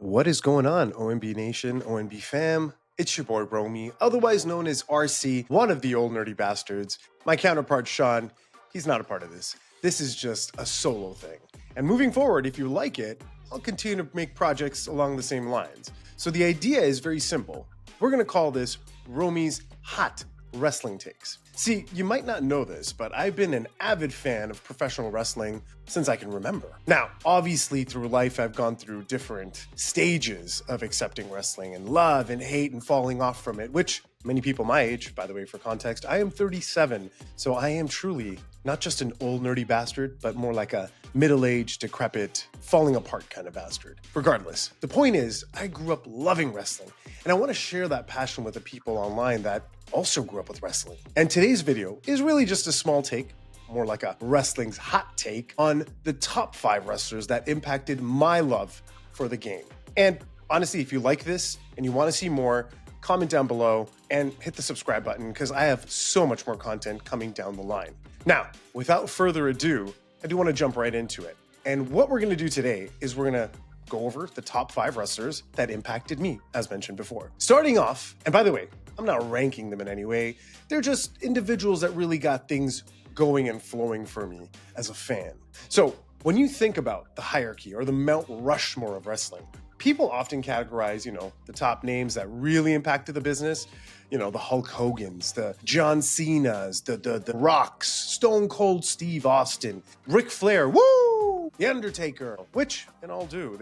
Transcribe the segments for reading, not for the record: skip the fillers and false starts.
What is going on, ONB Nation, ONB fam? It's your boy Romy, otherwise known as RC, one of the old nerdy bastards. My counterpart Sean, he's not a part of this. This is just a solo thing. And moving forward, if you like it, I'll continue to make projects along the same lines. So the idea is very simple. We're going to call this Romy's Hot Wrestling Takes. See, you might not know this, but I've been an avid fan of professional wrestling since I can remember. Now, obviously through life, I've gone through different stages of accepting wrestling and love and hate and falling off from it, which many people my age, by the way, for context, I am 37. So I am truly not just an old nerdy bastard, but more like a middle-aged, decrepit, falling apart kind of bastard. Regardless, the point is, I grew up loving wrestling, and I want to share that passion with the people online that also grew up with wrestling. And today's video is really just a small take, more like a wrestling's hot take, on the top 5 wrestlers that impacted my love for the game. And honestly, if you like this and you want to see more, comment down below and hit the subscribe button because I have so much more content coming down the line. Now, without further ado, I do want to jump right into it. And what we're going to do today is we're going to go over the top 5 wrestlers that impacted me, as mentioned before. Starting off, and by the way, I'm not ranking them in any way. They're just individuals that really got things going and flowing for me as a fan. So when you think about the hierarchy or the Mount Rushmore of wrestling, people often categorize, the top names that really impacted the business, the Hulk Hogan's, the John Cena's, the Rocks, Stone Cold Steve Austin, Ric Flair, woo! The Undertaker, which, in all due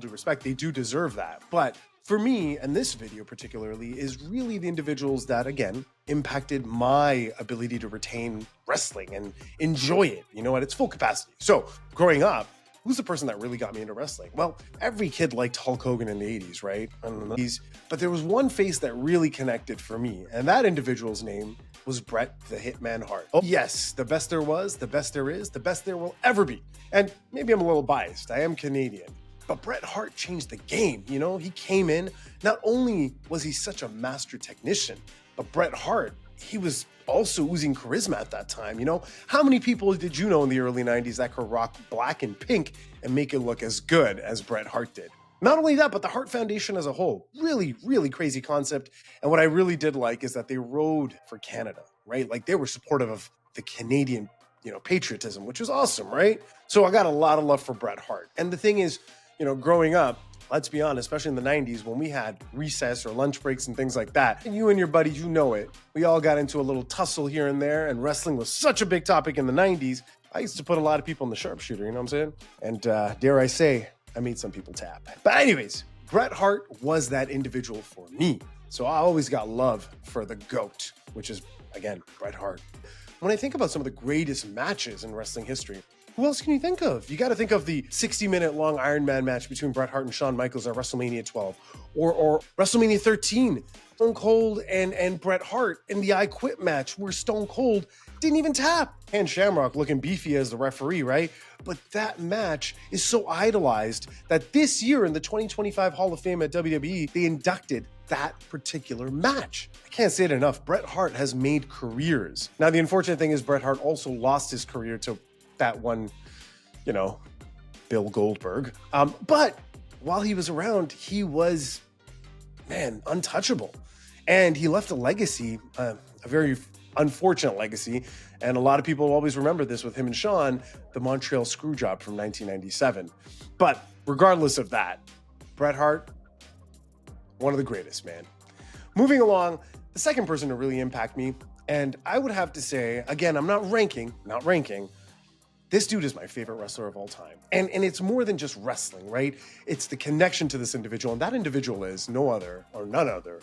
respect, they do deserve that. But for me, and this video particularly, is really the individuals that, again, impacted my ability to retain wrestling and enjoy it, at its full capacity. So, growing up, who's the person that really got me into wrestling? Well, every kid liked Hulk Hogan in the 80s, right? But there was one face that really connected for me, and that individual's name was Bret the Hitman Hart. Oh yes, the best there was, the best there is, the best there will ever be. And maybe I'm a little biased, I am Canadian. But Bret Hart changed the game, he came in, not only was he such a master technician, but Bret Hart, he was also oozing charisma at that time, How many people did you know in the early 90s that could rock black and pink and make it look as good as Bret Hart did? Not only that, but the Hart Foundation as a whole, really, really crazy concept. And what I really did like is that they rode for Canada, right? Like they were supportive of the Canadian, patriotism, which was awesome, right? So I got a lot of love for Bret Hart. And the thing is, growing up, let's be honest, especially in the 90s when we had recess or lunch breaks and things like that, and you and your buddies, it. We all got into a little tussle here and there, and wrestling was such a big topic in the 90s. I used to put a lot of people in the sharpshooter, you know what I'm saying? And dare I say, I made some people tap. But anyways, Bret Hart was that individual for me. So I always got love for the GOAT, which is, again, Bret Hart. When I think about some of the greatest matches in wrestling history, who else can you think of? You got to think of the 60-minute long Iron Man match between Bret Hart and Shawn Michaels at WrestleMania 12, or WrestleMania 13, Stone Cold and Bret Hart in the I Quit match where Stone Cold didn't even tap. And Shamrock looking beefy as the referee, right? But that match is so idolized that this year in the 2025 Hall of Fame at WWE, they inducted that particular match. I can't say it enough. Bret Hart has made careers. Now, the unfortunate thing is Bret Hart also lost his career to that one, Bill Goldberg. But while he was around, he was, untouchable. And he left a legacy, a very unfortunate legacy. And a lot of people always remember this with him and Shawn, the Montreal Screwjob from 1997. But regardless of that, Bret Hart, one of the greatest, man. Moving along, the second person to really impact me, and I would have to say, again, I'm not ranking, this dude is my favorite wrestler of all time. And it's more than just wrestling, right? It's the connection to this individual. And that individual is none other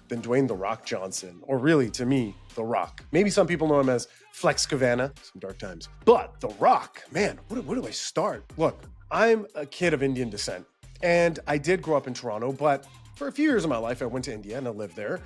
than Dwayne "The Rock" Johnson. Or really, to me, The Rock. Maybe some people know him as Flex Cavana, some dark times. But The Rock, man, where do I start? Look, I'm a kid of Indian descent. And I did grow up in Toronto, but for a few years of my life, I went to India and I lived there.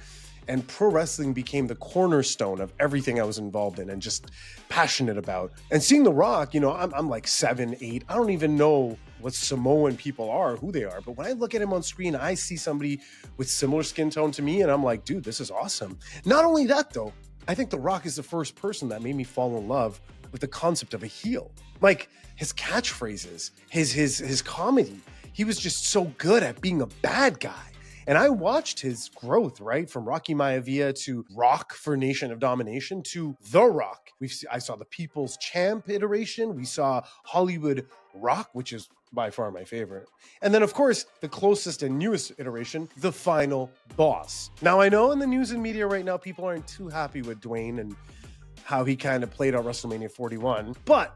And pro wrestling became the cornerstone of everything I was involved in and just passionate about. And seeing The Rock, I'm like 7, 8. I don't even know what Samoan people are, who they are. But when I look at him on screen, I see somebody with similar skin tone to me. And I'm like, dude, this is awesome. Not only that, though, I think The Rock is the first person that made me fall in love with the concept of a heel. Like his catchphrases, his comedy. he was just so good at being a bad guy. And I watched his growth, right? From Rocky Maivia to Rock for Nation of Domination to The Rock. I saw the People's Champ iteration. We saw Hollywood Rock, which is by far my favorite. And then, of course, the closest and newest iteration, The Final Boss. Now, I know in the news and media right now, people aren't too happy with Dwayne and how he kind of played out WrestleMania 41. But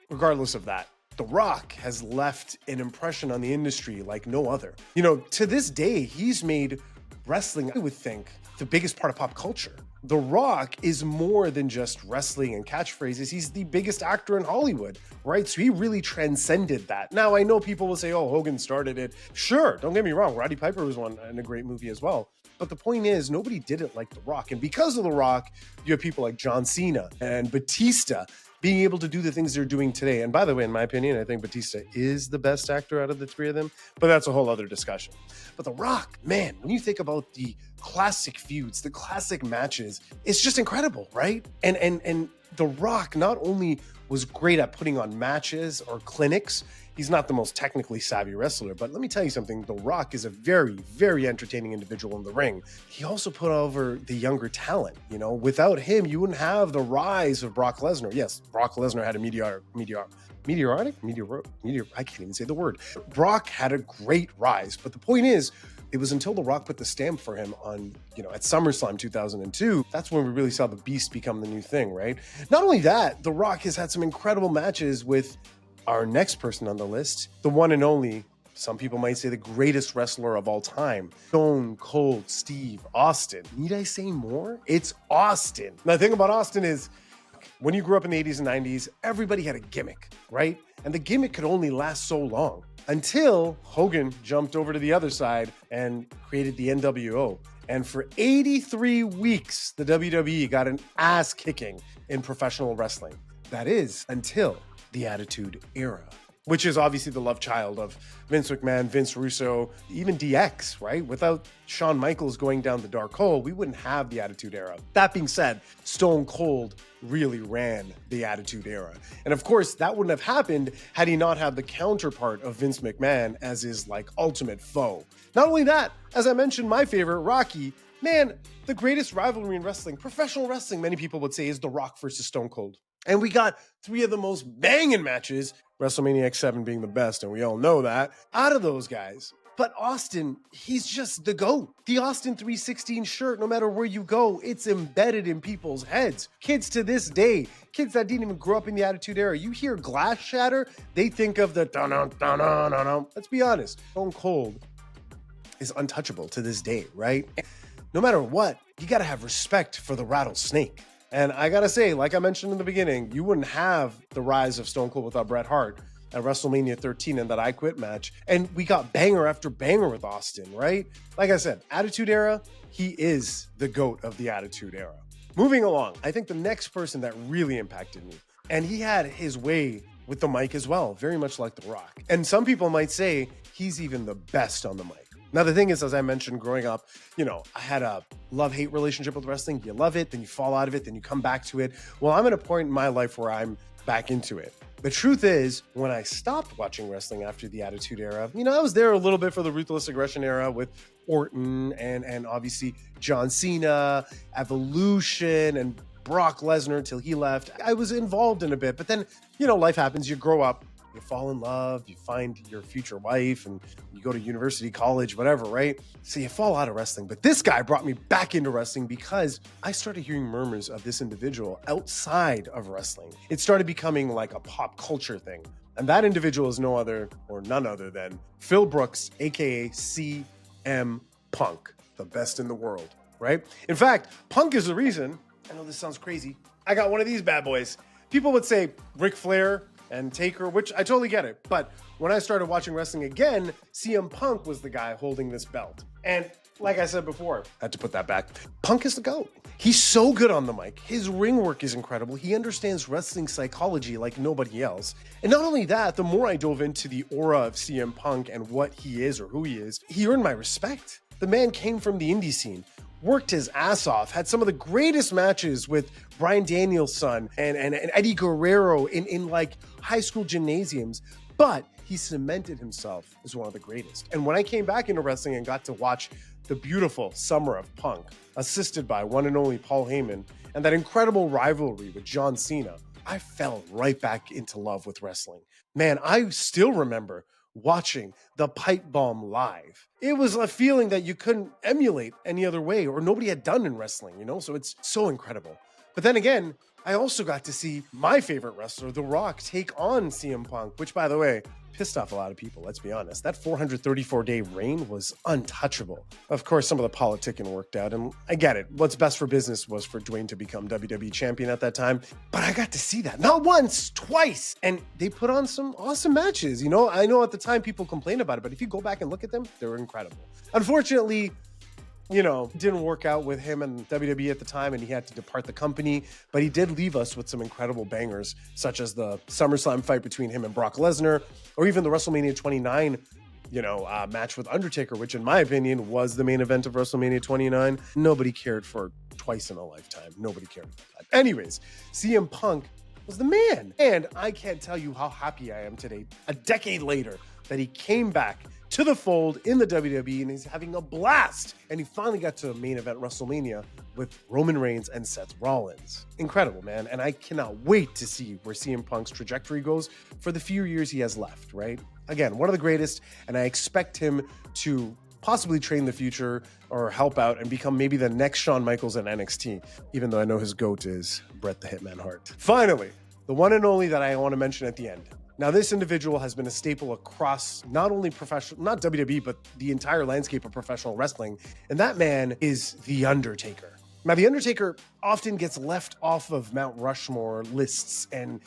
regardless of that, The Rock has left an impression on the industry like no other. You know, to this day, he's made wrestling, I would think, the biggest part of pop culture. The Rock is more than just wrestling and catchphrases. He's the biggest actor in Hollywood, right? So he really transcended that. Now, I know people will say, oh, Hogan started it. Sure, don't get me wrong. Roddy Piper was one in a great movie as well. But the point is, nobody did it like The Rock. And because of The Rock, you have people like John Cena and Batista being able to do the things they're doing today. And by the way, in my opinion, I think Batista is the best actor out of the three of them, but that's a whole other discussion. But The Rock, man, when you think about the classic feuds, the classic matches, it's just incredible, right? And The Rock not only was great at putting on matches or clinics, he's not the most technically savvy wrestler, but let me tell you something, The Rock is a very, very entertaining individual in the ring. He also put over the younger talent, you know? Without him, you wouldn't have the rise of Brock Lesnar. Yes, Brock Lesnar had a meteoric, I can't even say the word. Brock had a great rise, but the point is, it was until The Rock put the stamp for him on, at SummerSlam 2002, that's when we really saw the Beast become the new thing, right? Not only that, The Rock has had some incredible matches with our next person on the list, the one and only, some people might say the greatest wrestler of all time, Stone Cold Steve Austin. Need I say more? It's Austin. Now, the thing about Austin is, when you grew up in the 80s and 90s, everybody had a gimmick, right? And the gimmick could only last so long until Hogan jumped over to the other side and created the NWO. And for 83 weeks, the WWE got an ass kicking in professional wrestling. That is until the Attitude Era, which is obviously the love child of Vince McMahon, Vince Russo, even DX, right? Without Shawn Michaels going down the dark hole, we wouldn't have the Attitude Era. That being said, Stone Cold really ran the Attitude Era. And of course, that wouldn't have happened had he not had the counterpart of Vince McMahon as his ultimate foe. Not only that, as I mentioned, my favorite, Rocky, man, the greatest rivalry in wrestling, professional wrestling, many people would say, is The Rock versus Stone Cold. And we got three of the most banging matches, WrestleMania X7 being the best, and we all know that, out of those guys. But Austin, he's just the GOAT. The Austin 316 shirt, no matter where you go, it's embedded in people's heads. Kids to this day, kids that didn't even grow up in the Attitude Era, you hear glass shatter, they think of the dun-dun-dun-dun-dun-dun. Let's be honest, Stone Cold is untouchable to this day, right? No matter what, you gotta have respect for the rattlesnake. And I gotta say, like I mentioned in the beginning, you wouldn't have the rise of Stone Cold without Bret Hart at WrestleMania 13 in that I Quit match. And we got banger after banger with Austin, right? Like I said, Attitude Era, he is the GOAT of the Attitude Era. Moving along, I think the next person that really impacted me, and he had his way with the mic as well, very much like The Rock. And some people might say he's even the best on the mic. Now, the thing is, as I mentioned, growing up, I had a love-hate relationship with wrestling. You love it, then you fall out of it, then you come back to it. Well, I'm at a point in my life where I'm back into it. The truth is, when I stopped watching wrestling after the Attitude Era, I was there a little bit for the Ruthless Aggression Era with Orton and obviously John Cena, Evolution, and Brock Lesnar until he left. I was involved in a bit, but then, life happens. You grow up. You fall in love, you find your future wife, and you go to university, college, whatever, right? So you fall out of wrestling. But this guy brought me back into wrestling because I started hearing murmurs of this individual outside of wrestling. It started becoming like a pop culture thing. And that individual is none other than Phil Brooks, aka CM Punk, the best in the world, right? In fact, Punk is the reason, I know this sounds crazy, I got one of these bad boys. People would say Ric Flair and Taker, which I totally get it. But when I started watching wrestling again, CM Punk was the guy holding this belt. And like I said before, I had to put that back. Punk is the GOAT. He's so good on the mic. His ring work is incredible. He understands wrestling psychology like nobody else. And not only that, the more I dove into the aura of CM Punk and what he is or who he is, he earned my respect. The man came from the indie scene, worked his ass off, had some of the greatest matches with Bryan Danielson and Eddie Guerrero in high school gymnasiums, but he cemented himself as one of the greatest. And when I came back into wrestling and got to watch the beautiful summer of Punk, assisted by one and only Paul Heyman, and that incredible rivalry with John Cena, I fell right back into love with wrestling. Man, I still remember watching the pipe bomb live. It was a feeling that you couldn't emulate any other way or nobody had done in wrestling, you know? So it's so incredible. But then again, I also got to see my favorite wrestler, The Rock, take on CM Punk, which, by the way, pissed off a lot of people, let's be honest. That 434-day reign was untouchable. Of course, some of the politicking worked out, and I get it. What's best for business was for Dwayne to become WWE champion at that time, but I got to see that. Not once, twice! And they put on some awesome matches, you know? I know at the time people complained about it, but if you go back and look at them, they were incredible. Unfortunately, you know, didn't work out with him and WWE at the time, and he had to depart the company, but he did leave us with some incredible bangers, such as the SummerSlam fight between him and Brock Lesnar, or even the WrestleMania 29, match with Undertaker, which in my opinion was the main event of WrestleMania 29. Nobody cared for twice in a lifetime. Nobody cared about that. Anyways, CM Punk was the man. And I can't tell you how happy I am today, a decade later, that he came back to the fold in the WWE and he's having a blast. And he finally got to main event WrestleMania with Roman Reigns and Seth Rollins. Incredible, man. And I cannot wait to see where CM Punk's trajectory goes for the few years he has left, right? Again, one of the greatest, and I expect him to possibly train the future or help out and become maybe the next Shawn Michaels in NXT, even though I know his GOAT is Bret the Hitman Hart. Finally, the one and only that I want to mention at the end. Now, this individual has been a staple across not only professional, not WWE, but the entire landscape of professional wrestling. And that man is The Undertaker. Now, The Undertaker often gets left off of Mount Rushmore lists and,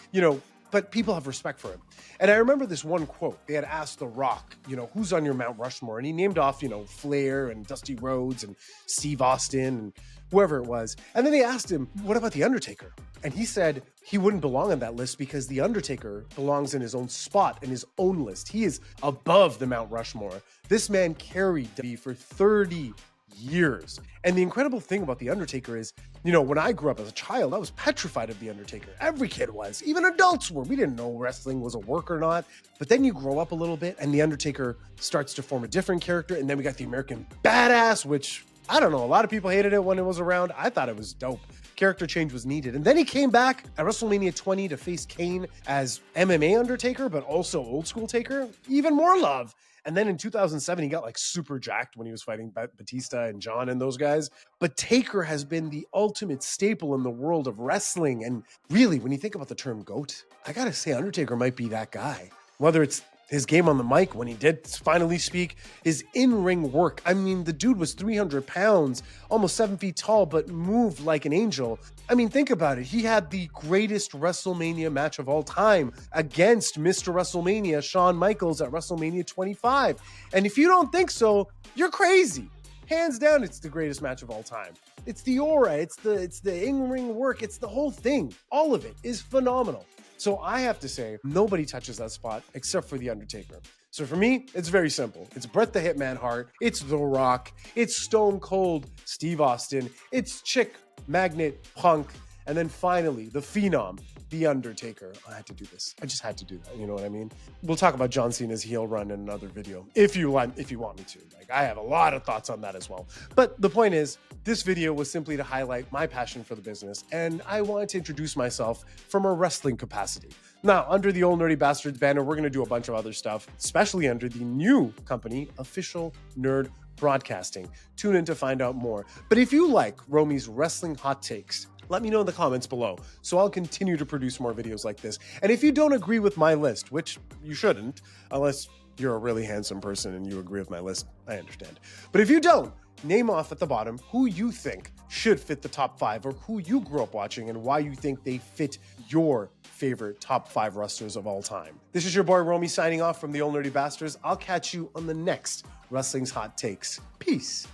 but people have respect for him. And I remember this one quote. They had asked The Rock, who's on your Mount Rushmore? And he named off, Flair and Dusty Rhodes and Steve Austin and whoever it was. And then they asked him, what about The Undertaker? And he said he wouldn't belong on that list because The Undertaker belongs in his own spot, in his own list. He is above the Mount Rushmore. This man carried WWE for 30 years. And the incredible thing about The Undertaker is, when I grew up as a child, I was petrified of The Undertaker. Every kid was, even adults were. We didn't know wrestling was a work or not. But then you grow up a little bit and The Undertaker starts to form a different character. And then we got the American Badass, which I don't know, a lot of people hated it when it was around. I thought it was dope. Character change was needed. And then he came back at WrestleMania 20 to face Kane as MMA Undertaker, but also old school Taker. Even more love. And then in 2007, he got super jacked when he was fighting Batista and John and those guys. But Taker has been the ultimate staple in the world of wrestling. And really, when you think about the term GOAT, I gotta say Undertaker might be that guy. Whether it's his game on the mic when he did finally speak, his in-ring work. I mean, the dude was 300 pounds, almost 7 feet tall, but moved like an angel. I mean, think about it. He had the greatest WrestleMania match of all time against Mr. WrestleMania, Shawn Michaels at WrestleMania 25. And if you don't think so, you're crazy. Hands down, it's the greatest match of all time. It's the aura, it's the in-ring work, it's the whole thing. All of it is phenomenal. So I have to say, nobody touches that spot except for The Undertaker. So for me, it's very simple. It's Bret the Hitman Hart, it's The Rock, it's Stone Cold Steve Austin, it's Chick Magnet Punk, and then finally, the Phenom, The Undertaker. I had to do this. I just had to do that. You know what I mean? We'll talk about John Cena's heel run in another video, if you want me to. I have a lot of thoughts on that as well. But the point is, this video was simply to highlight my passion for the business, and I wanted to introduce myself from a wrestling capacity. Now, under the ONB banner, we're going to do a bunch of other stuff, especially under the new company, Official Nerd Broadcasting. Tune in to find out more. But if you like Romy's wrestling hot takes, let me know in the comments below, so I'll continue to produce more videos like this. And if you don't agree with my list, which you shouldn't, unless you're a really handsome person and you agree with my list, I understand. But if you don't, name off at the bottom who you think should fit the top 5 or who you grew up watching and why you think they fit your favorite top 5 wrestlers of all time. This is your boy Romy signing off from the ONB. I'll catch you on the next Wrestling's Hot Takes. Peace.